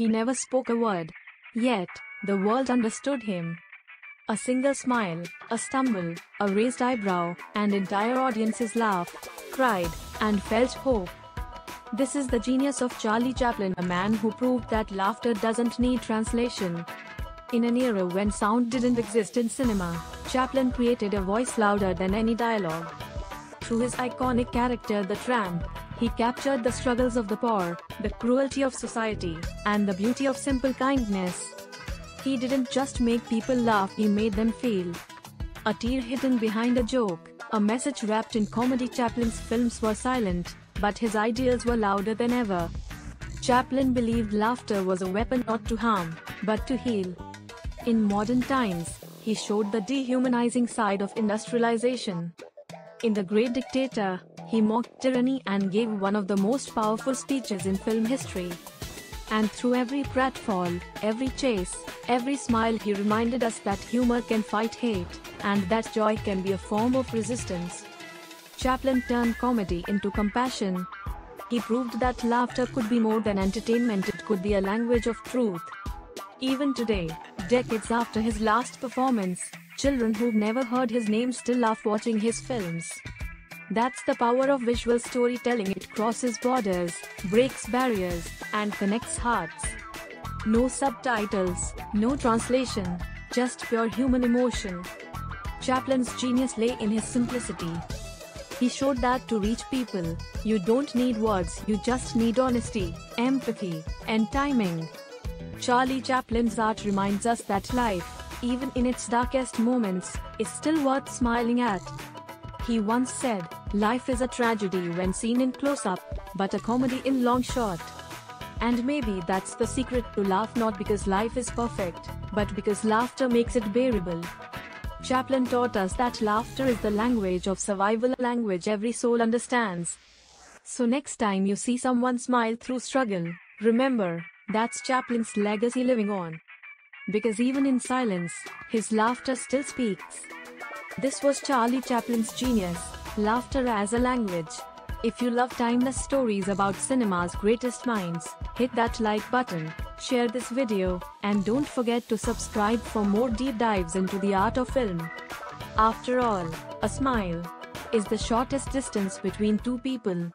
He never spoke a word. Yet, the world understood him. A single smile, a stumble, a raised eyebrow, and entire audiences laughed, cried, and felt hope. This is the genius of Charlie Chaplin, a man who proved that laughter doesn't need translation. In an era when sound didn't exist in cinema, Chaplin created a voice louder than any dialogue. Through his iconic character the Tramp, he captured the struggles of the poor, the cruelty of society, and the beauty of simple kindness. He didn't just make people laugh, he made them feel. A tear hidden behind a joke, a message wrapped in comedy. Chaplin's films were silent, but his ideals were louder than ever. Chaplin believed laughter was a weapon not to harm, but to heal. In modern times, he showed the dehumanizing side of industrialization. In The Great Dictator, he mocked tyranny and gave one of the most powerful speeches in film history. And through every pratfall, every chase, every smile, he reminded us that humor can fight hate, and that joy can be a form of resistance. Chaplin turned comedy into compassion. He proved that laughter could be more than entertainment, it could be a language of truth. Even today, decades after his last performance, children who've never heard his name still laugh watching his films. That's the power of visual storytelling. It crosses borders, breaks barriers, and connects hearts. No subtitles, no translation, just pure human emotion. Chaplin's genius lay in his simplicity. He showed that to reach people, you don't need words, you just need honesty, empathy, and timing. Charlie Chaplin's art reminds us that life, even in its darkest moments, is still worth smiling at. He once said, "Life is a tragedy when seen in close-up, but a comedy in long shot." And maybe that's the secret to laugh, not because life is perfect, but because laughter makes it bearable. Chaplin taught us that laughter is the language of survival, a language every soul understands. So next time you see someone smile through struggle, remember, that's Chaplin's legacy living on. Because even in silence, his laughter still speaks. This was Charlie Chaplin's genius, laughter as a language. If you love timeless stories about cinema's greatest minds, hit that like button, share this video, and don't forget to subscribe for more deep dives into the art of film. After all, a smile is the shortest distance between two people.